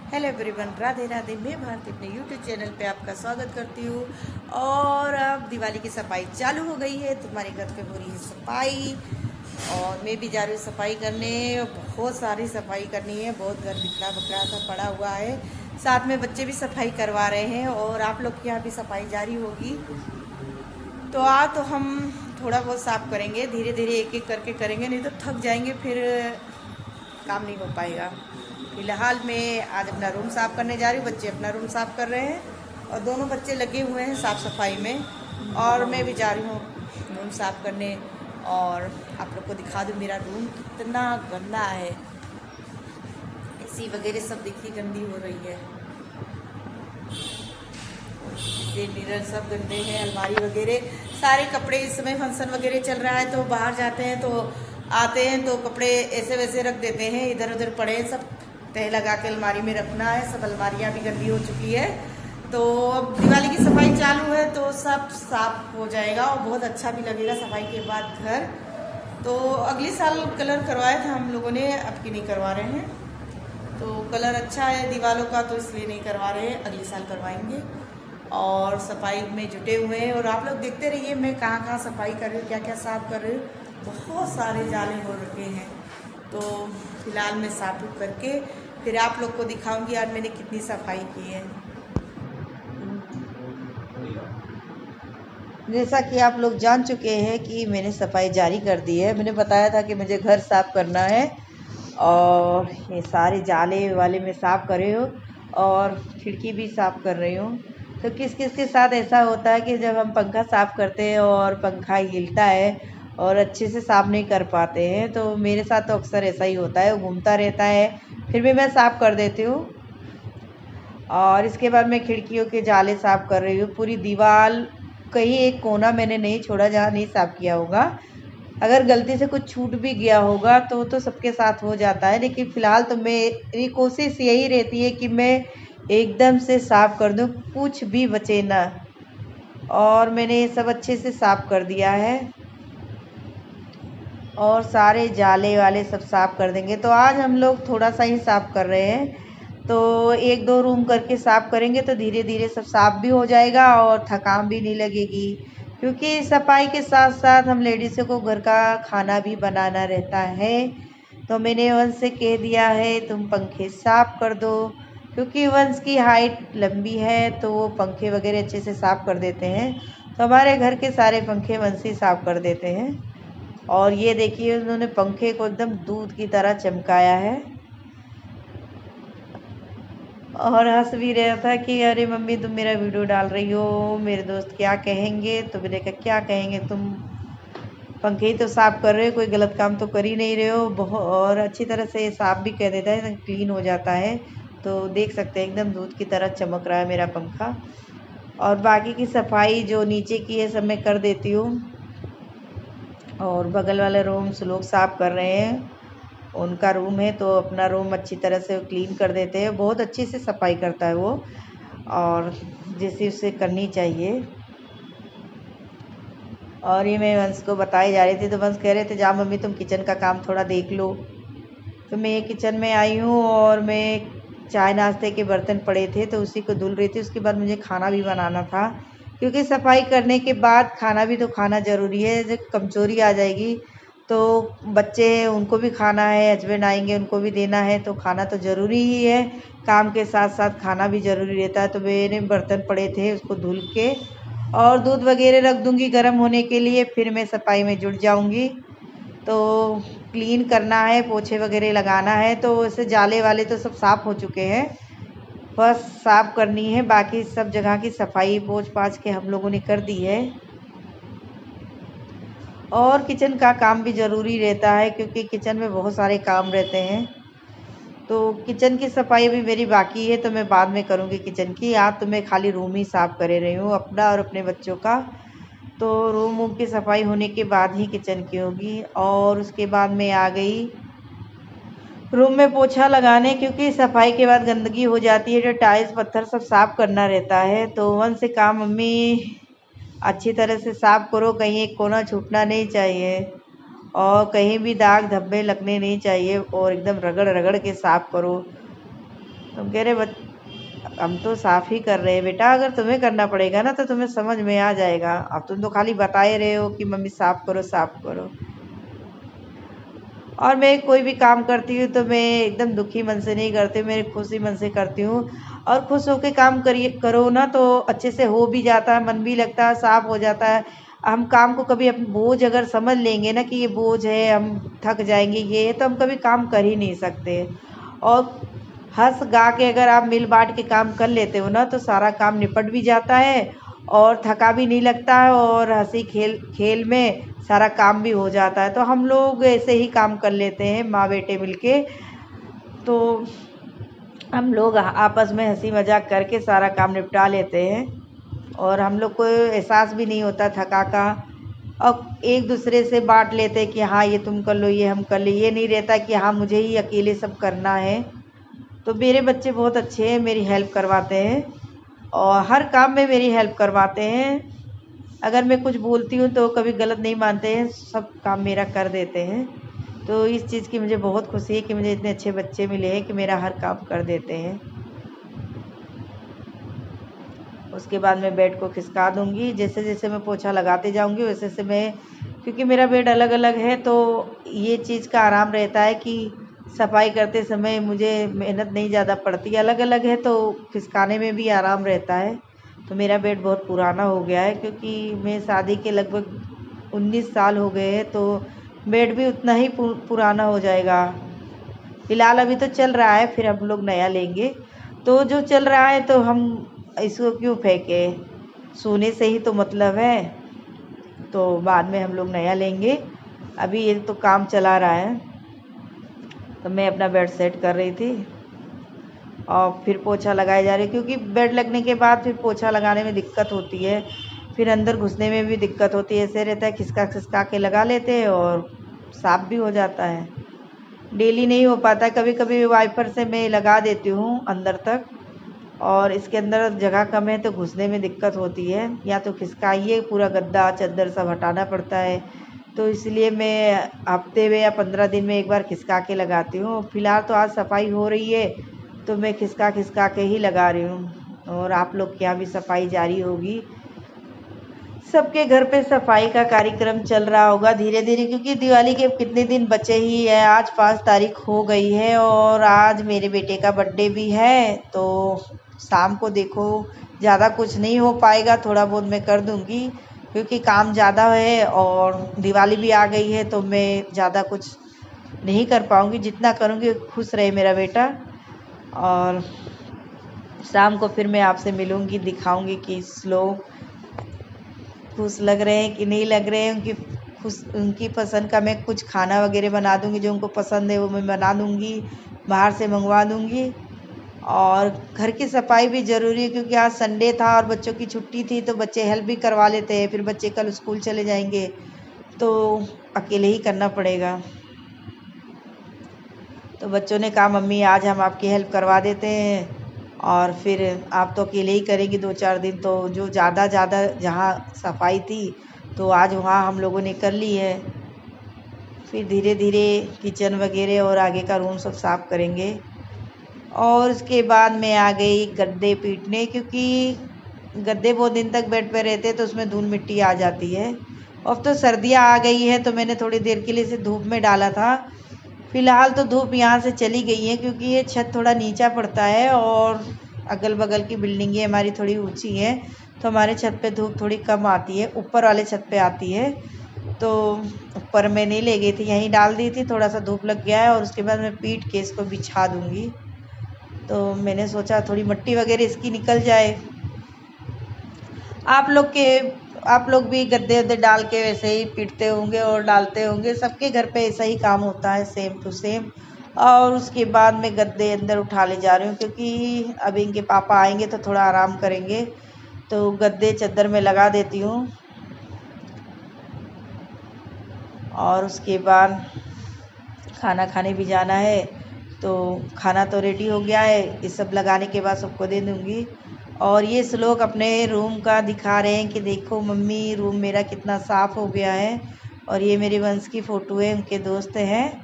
Hello everyone, Radhe Radhe. मैं भारती अपने YouTube channel पे आपका स्वागत करती हूँ। और अब दिवाली की सफाई चालू हो गई है। तुम्हारे घर पे हो रही है सफाई और मैं भी जा रही हूँ सफाई करने। बहुत सारी सफाई करनी है, बहुत घर बिखरा बखरा सा पड़ा हुआ है। साथ में बच्चे भी सफाई करवा रहे हैं और आप लोग के यहाँ भी सफाई जारी होगी। तो तो हम थोड़ा बहुत साफ करेंगे, धीरे धीरे एक एक करके करेंगे, नहीं तो थक जाएंगे, फिर काम नहीं हो पाएगा। फिलहाल मैं आज अपना रूम साफ़ करने जा रही हूँ। बच्चे अपना रूम साफ़ कर रहे हैं और दोनों बच्चे लगे हुए हैं साफ़ सफाई में, और मैं भी जा रही हूँ रूम साफ़ करने। और आप लोग को दिखा दूँ मेरा रूम कितना गंदा है। एसी वगैरह सब देखिए गंदी हो रही है, ये मिरर सब गंदे हैं, अलमारी वगैरह सारे कपड़े। इस समय फंक्शन वगैरह चल रहा है तो बाहर जाते हैं तो आते हैं तो कपड़े ऐसे वैसे रख देते हैं, इधर उधर पड़े हैं, सब तह लगा के अलमारी में रखना है। सब अलमारियाँ भी गंदी हो चुकी है। तो अब दिवाली की सफाई चालू है तो सब साफ हो जाएगा और बहुत अच्छा भी लगेगा सफाई के बाद घर। तो अगले साल कलर करवाया था हम लोगों ने, अब की नहीं करवा रहे हैं। तो कलर अच्छा है दीवारों का तो इसलिए नहीं करवा रहे हैं, अगले साल करवाएंगे। और सफाई में जुटे हुए हैं और आप लोग देखते रहिए मैं कहाँ कहाँ सफाई कर रही हूँ, क्या क्या साफ़ कर रही हूँ। बहुत सारे जाले हो रखे हैं। तो फिलहाल मैं साफ करके फिर आप लोग को दिखाऊंगी आज मैंने कितनी सफाई की है। जैसा कि आप लोग जान चुके हैं कि मैंने सफाई जारी कर दी है। मैंने बताया था कि मुझे घर साफ़ करना है और ये सारे जाले वाले मैं साफ़ कर रही हूँ और खिड़की भी साफ़ कर रही हूँ। तो किस किस के साथ ऐसा होता है कि जब हम पंखा साफ़ करते हैं और पंखा हिलता है और अच्छे से साफ़ नहीं कर पाते हैं, तो मेरे साथ तो अक्सर ऐसा ही होता है, वो घूमता रहता है, फिर भी मैं साफ़ कर देती हूँ। और इसके बाद मैं खिड़कियों के जाले साफ़ कर रही हूँ। पूरी दीवार, कहीं एक कोना मैंने नहीं छोड़ा जहाँ नहीं साफ़ किया होगा। अगर गलती से कुछ छूट भी गया होगा तो सबके साथ हो जाता है, लेकिन फ़िलहाल तो मेरी कोशिश यही रहती है कि मैं एकदम से साफ़ कर दूँ, कुछ भी बचे ना। और मैंने ये सब अच्छे से साफ़ कर दिया है और सारे जाले वाले सब साफ़ कर देंगे। तो आज हम लोग थोड़ा सा ही साफ़ कर रहे हैं, तो एक दो रूम करके साफ़ करेंगे तो धीरे धीरे सब साफ़ भी हो जाएगा और थकान भी नहीं लगेगी। क्योंकि सफाई के साथ साथ हम लेडीज़ों को घर का खाना भी बनाना रहता है। तो मैंने वंश से कह दिया है तुम पंखे साफ़ कर दो, क्योंकि वंश की हाइट लंबी है तो वो पंखे वगैरह अच्छे से साफ़ कर देते हैं। तो हमारे घर के सारे पंखे वंश ही साफ़ कर देते हैं। और ये देखिए उन्होंने पंखे को एकदम दूध की तरह चमकाया है और हंस भी रहा था कि अरे मम्मी तुम मेरा वीडियो डाल रही हो, मेरे दोस्त क्या कहेंगे। तो मैंने कहा क्या कहेंगे, तुम पंखे ही तो साफ़ कर रहे हो, कोई गलत काम तो कर ही नहीं रहे हो। बहुत और अच्छी तरह से साफ़ भी कर देता है, क्लीन हो जाता है। तो देख सकते हैं एकदम दूध की तरह चमक रहा है मेरा पंखा। और बाकी की सफाई जो नीचे की है सब मैं कर देती हूँ। और बगल वाले रूम से लोग साफ़ कर रहे हैं, उनका रूम है तो अपना रूम अच्छी तरह से क्लीन कर देते हैं। बहुत अच्छी से सफाई करता है वो, और जैसे उसे करनी चाहिए। और ये मैं वंश को बताई जा रही थी तो वंश कह रहे थे जा मम्मी तुम किचन का काम थोड़ा देख लो। तो मैं किचन में आई हूँ और मैं चाय नाश्ते के बर्तन पड़े थे तो उसी को धुल रही थी। उसके बाद मुझे खाना भी बनाना था, क्योंकि सफाई करने के बाद खाना भी तो खाना ज़रूरी है। जब कमज़ोरी आ जाएगी तो बच्चे हैं उनको भी खाना है, हस्बैंड आएंगे उनको भी देना है, तो खाना तो ज़रूरी ही है। काम के साथ साथ खाना भी ज़रूरी रहता है। तो मेरे बर्तन पड़े थे उसको धुल के और दूध वगैरह रख दूँगी गर्म होने के लिए, फिर मैं सफाई में जुट जाऊँगी। तो क्लीन करना है, पोछे वगैरह लगाना है। तो वैसे जाले वाले तो सब साफ़ हो चुके हैं, बस साफ़ करनी है। बाकी सब जगह की सफाई पोंछ पाछ के हम लोगों ने कर दी है। और किचन का काम भी ज़रूरी रहता है, क्योंकि किचन में बहुत सारे काम रहते हैं। तो किचन की सफाई भी मेरी बाकी है, तो मैं बाद में करूँगी किचन की। आज तो मैं खाली रूम ही साफ़ कर रही हूँ अपना और अपने बच्चों का। तो रूम वूम की सफाई होने के बाद ही किचन की होगी। और उसके बाद मैं आ गई रूम में पोछा लगाने, क्योंकि सफाई के बाद गंदगी हो जाती है, जो टाइल्स पत्थर सब साफ़ करना रहता है। तो वन से कहा मम्मी अच्छी तरह से साफ़ करो, कहीं एक कोना छूटना नहीं चाहिए और कहीं भी दाग धब्बे लगने नहीं चाहिए, और एकदम रगड़ रगड़ के साफ़ करो। तुम कह रहे हम तो साफ़ ही कर रहे हैं बेटा, अगर तुम्हें करना पड़ेगा ना तो तुम्हें समझ में आ जाएगा। अब तुम तो खाली बताए रहे हो कि मम्मी साफ़ करो साफ़ करो। और मैं कोई भी काम करती हूँ तो मैं एकदम दुखी मन से नहीं करती हूँ, मेरे खुशी मन से करती हूँ। और खुश होकर काम करो ना तो अच्छे से हो भी जाता है, मन भी लगता है, साफ हो जाता है। हम काम को कभी अपना बोझ अगर समझ लेंगे ना कि ये बोझ है, हम थक जाएंगे, ये है, तो हम कभी काम कर ही नहीं सकते। और हंस गा के अगर आप मिल बांट के काम कर लेते हो ना तो सारा काम निपट भी जाता है और थका भी नहीं लगता है, और हंसी खेल खेल में सारा काम भी हो जाता है। तो हम लोग ऐसे ही काम कर लेते हैं माँ बेटे मिलके। तो हम लोग आपस में हंसी मजाक करके सारा काम निपटा लेते हैं और हम लोग को एहसास भी नहीं होता थका का। और एक दूसरे से बांट लेते हैं कि हाँ ये तुम कर लो, ये हम कर ले, ये नहीं रहता कि हाँ मुझे ही अकेले सब करना है। तो मेरे बच्चे बहुत अच्छे हैं, मेरी हेल्प करवाते हैं और हर काम में मेरी हेल्प करवाते हैं। अगर मैं कुछ बोलती हूँ तो कभी गलत नहीं मानते हैं, सब काम मेरा कर देते हैं। तो इस चीज़ की मुझे बहुत खुशी है कि मुझे इतने अच्छे बच्चे मिले हैं कि मेरा हर काम कर देते हैं। उसके बाद मैं बेड को खिसका दूँगी, जैसे जैसे मैं पोछा लगाते जाऊँगी वैसे वैसे मैं, क्योंकि मेरा बेड अलग अलग है तो ये चीज़ का आराम रहता है कि सफाई करते समय मुझे मेहनत नहीं ज़्यादा पड़ती। अलग अलग है तो खिसकाने में भी आराम रहता है। तो मेरा बेड बहुत पुराना हो गया है क्योंकि मैं शादी के लगभग 19 साल हो गए हैं, तो बेड भी उतना ही पुराना हो जाएगा। फ़िलहाल अभी तो चल रहा है, फिर हम लोग नया लेंगे। तो जो चल रहा है तो हम इसको क्यों फेंके, सोने से ही तो मतलब है। तो बाद में हम लोग नया लेंगे, अभी ये तो काम चला रहा है। तो मैं अपना बेड सेट कर रही थी और फिर पोछा लगाए जा रही, क्योंकि बेड लगने के बाद फिर पोछा लगाने में दिक्कत होती है, फिर अंदर घुसने में भी दिक्कत होती है। ऐसे रहता है खिसका खिसका के लगा लेते हैं और साफ़ भी हो जाता है। डेली नहीं हो पाता, कभी कभी वाइपर से मैं लगा देती हूँ अंदर तक, और इसके अंदर जगह कम है तो घुसने में दिक्कत होती है, या तो खिसकाइए पूरा गद्दा चद्दर सब हटाना पड़ता है। तो इसलिए मैं हफ्ते में या 15 दिन में एक बार खिसका के लगाती हूँ। फिलहाल तो आज सफाई हो रही है तो मैं खिसका खिसका के ही लगा रही हूँ, और आप लोग के यहाँ भी सफाई जारी होगी। सबके घर पे सफाई का कार्यक्रम चल रहा होगा धीरे धीरे, क्योंकि दिवाली के कितने दिन बचे ही है। आज 5 तारीख हो गई है और आज मेरे बेटे का बर्थडे भी है। तो शाम को देखो, ज़्यादा कुछ नहीं हो पाएगा, थोड़ा बहुत मैं कर दूंगी क्योंकि काम ज़्यादा है और दिवाली भी आ गई है तो मैं ज़्यादा कुछ नहीं कर पाऊँगी। जितना करूँगी खुश रहे मेरा बेटा। और शाम को फिर मैं आपसे मिलूँगी, दिखाऊँगी कि लोग खुश लग रहे हैं कि नहीं लग रहे हैं। उनकी पसंद का मैं कुछ खाना वगैरह बना दूँगी, जो उनको पसंद है वो मैं बना दूँगी, बाहर से मंगवा दूँगी। और घर की सफाई भी ज़रूरी है क्योंकि आज संडे था और बच्चों की छुट्टी थी तो बच्चे हेल्प भी करवा लेते हैं। फिर बच्चे कल स्कूल चले जाएंगे तो अकेले ही करना पड़ेगा। तो बच्चों ने कहा मम्मी आज हम आपकी हेल्प करवा देते हैं, और फिर आप तो अकेले ही करेंगी 2-4 दिन। तो जो ज़्यादा जहाँ सफाई थी तो आज वहाँ हम लोगों ने कर ली है। फिर धीरे धीरे किचन वगैरह और आगे का रूम सब साफ़ करेंगे। और उसके बाद मैं आ गई गद्दे पीटने, क्योंकि गद्दे बहुत दिन तक बेड पे रहते तो उसमें धूल मिट्टी आ जाती है। अब तो सर्दियाँ आ गई है तो मैंने थोड़ी देर के लिए इसे धूप में डाला था। फ़िलहाल तो धूप यहाँ से चली गई है क्योंकि ये छत थोड़ा नीचा पड़ता है और अगल बगल की बिल्डिंगें हमारी थोड़ी ऊंची हैं, तो हमारे छत पे धूप थोड़ी कम आती है, ऊपर वाले छत पे आती है। तो ऊपर मैं नहीं ले गई थी, यहीं डाल दी थी, थोड़ा सा धूप लग गया है और उसके बाद मैं पीट के इसको बिछा दूँगी। तो मैंने सोचा थोड़ी मिट्टी वगैरह इसकी निकल जाए। आप लोग भी गद्दे वद्दे डाल के वैसे ही पीटते होंगे और डालते होंगे, सबके घर पे ऐसा ही काम होता है, सेम टू सेम। और उसके बाद मैं गद्दे अंदर उठा ले जा रही हूँ क्योंकि अब इनके पापा आएंगे तो थोड़ा आराम करेंगे, तो गद्दे चद्दर में लगा देती हूँ। और उसके बाद खाना खाने भी जाना है, तो खाना तो रेडी हो गया है, ये सब लगाने के बाद सबको दे दूँगी। और ये श्लोक अपने रूम का दिखा रहे हैं कि देखो मम्मी रूम मेरा कितना साफ़ हो गया है। और ये मेरे वंश की फ़ोटो है, उनके दोस्त हैं।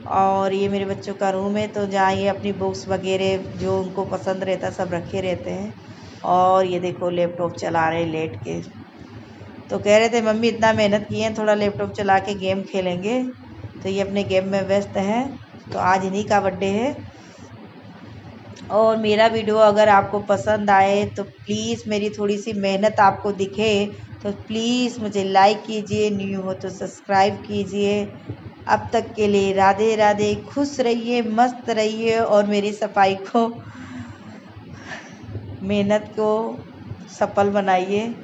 और ये मेरे बच्चों का रूम है, तो जहाँ ये अपनी बुक्स वगैरह जो उनको पसंद रहता सब रखे रहते हैं। और ये देखो लैपटॉप चला रहे लेट के, तो कह रहे थे मम्मी इतना मेहनत की है, थोड़ा लैपटॉप चला के गेम खेलेंगे, तो ये अपने गेम में व्यस्त हैं। तो आज इन्हीं का बर्थडे है। और मेरा वीडियो अगर आपको पसंद आए तो प्लीज़, मेरी थोड़ी सी मेहनत आपको दिखे तो प्लीज़ मुझे लाइक कीजिए, न्यू हो तो सब्सक्राइब कीजिए। अब तक के लिए राधे राधे, खुश रहिए, मस्त रहिए और मेरी सफाई को, मेहनत को सफल बनाइए।